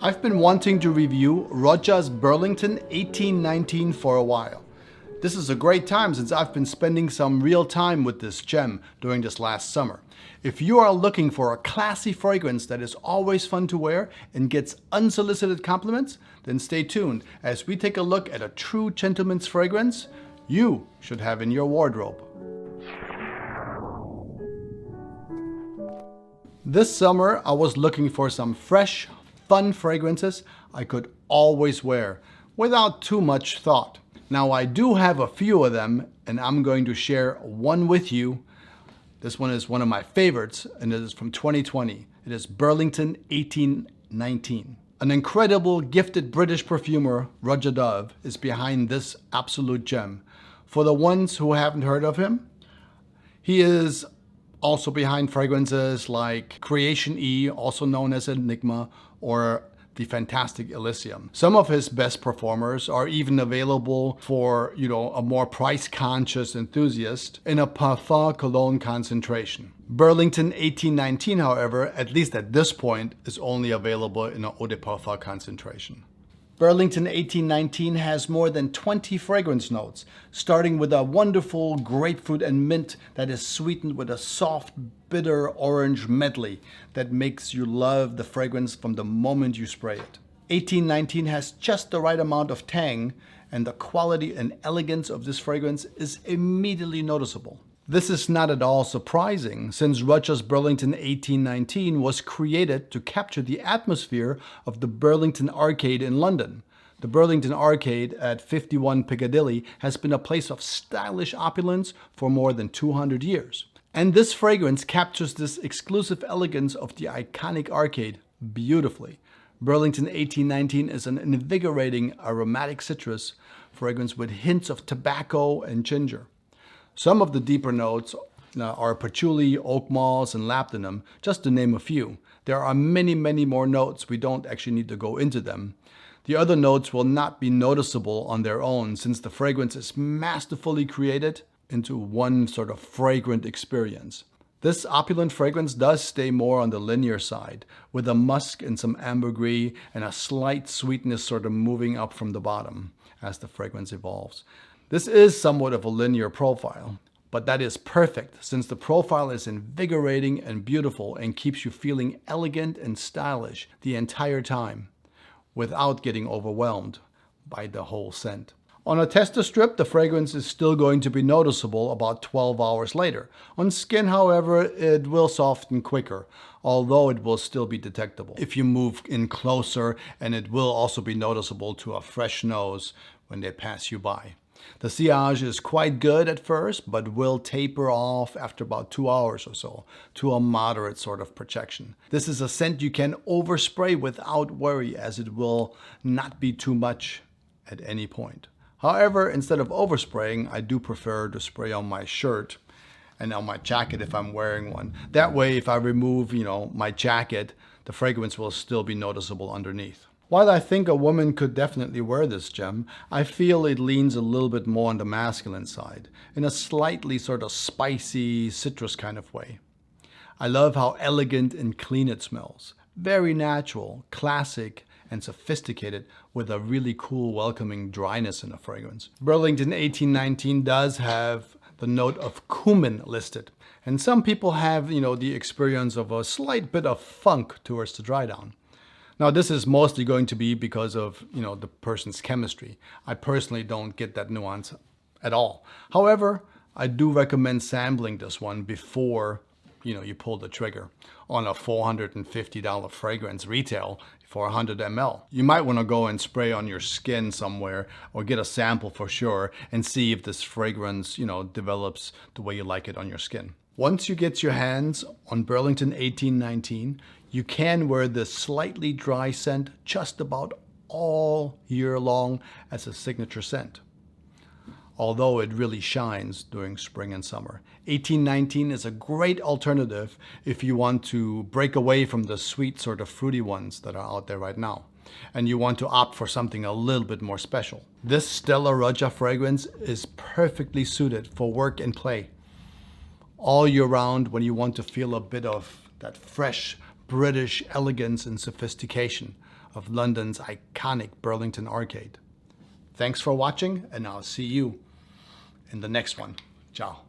I've been wanting to review Roja's Burlington 1819 for a while. This is a great time since I've been spending some real time with this gem during this last summer. If you are looking for a classy fragrance that is always fun to wear and gets unsolicited compliments, then stay tuned as we take a look at a true gentleman's fragrance you should have in your wardrobe. This summer, I was looking for some fresh, fun fragrances I could always wear without too much thought. Now, I do have a few of them, and I'm going to share one with you. This one is one of my favorites, and it is from 2020. It is Burlington 1819. An incredible, gifted British perfumer, Roja Dove, is behind this absolute gem. For the ones who haven't heard of him, he is also behind fragrances like Creation E, also known as Enigma, or the fantastic Elysium. Some of his best performers are even available for, a more price-conscious enthusiast in a parfum cologne concentration. Burlington 1819, however, at least at this point, is only available in an eau de parfum concentration. Burlington 1819 has more than 20 fragrance notes, starting with a wonderful grapefruit and mint that is sweetened with a soft, bitter orange medley that makes you love the fragrance from the moment you spray it. 1819 has just the right amount of tang, and the quality and elegance of this fragrance is immediately noticeable. This is not at all surprising, since Roja's Burlington 1819 was created to capture the atmosphere of the Burlington Arcade in London. The Burlington Arcade at 51 Piccadilly has been a place of stylish opulence for more than 200 years. And this fragrance captures this exclusive elegance of the iconic arcade beautifully. Burlington 1819 is an invigorating aromatic citrus fragrance with hints of tobacco and ginger. Some of the deeper notes are patchouli, oak moss, and labdanum, just to name a few. There are many, many more notes. We don't actually need to go into them. The other notes will not be noticeable on their own, since the fragrance is masterfully created into one sort of fragrant experience. This opulent fragrance does stay more on the linear side, with a musk and some ambergris and a slight sweetness sort of moving up from the bottom as the fragrance evolves. This is somewhat of a linear profile, but that is perfect since the profile is invigorating and beautiful and keeps you feeling elegant and stylish the entire time without getting overwhelmed by the whole scent. On a tester strip, the fragrance is still going to be noticeable about 12 hours later. On skin, however, it will soften quicker, although it will still be detectable if you move in closer, and it will also be noticeable to a fresh nose when they pass you by. The sillage is quite good at first, but will taper off after about 2 hours or so to a moderate sort of projection. This is a scent you can overspray without worry, as it will not be too much at any point. However, instead of overspraying, I do prefer to spray on my shirt and on my jacket if I'm wearing one. That way, if I remove, my jacket, the fragrance will still be noticeable underneath. While I think a woman could definitely wear this gem, I feel it leans a little bit more on the masculine side, in a slightly sort of spicy, citrus kind of way. I love how elegant and clean it smells. Very natural, classic, and sophisticated, with a really cool, welcoming dryness in the fragrance. Burlington 1819 does have the note of cumin listed, and some people have, the experience of a slight bit of funk towards the dry down. Now, this is mostly going to be because of, the person's chemistry. I personally don't get that nuance at all. However, I do recommend sampling this one before, you pull the trigger on a $450 fragrance retail for 100 ml. You might want to go and spray on your skin somewhere or get a sample for sure and see if this fragrance, develops the way you like it on your skin. Once you get your hands on Burlington 1819, you can wear this slightly dry scent just about all year long as a signature scent, although it really shines during spring and summer. 1819 is a great alternative if you want to break away from the sweet sort of fruity ones that are out there right now, and you want to opt for something a little bit more special. This Stella Roja fragrance is perfectly suited for work and play all year round when you want to feel a bit of that fresh British elegance and sophistication, of London's iconic Burlington arcade. Thanks for watching, and I'll see you in the next one. Ciao.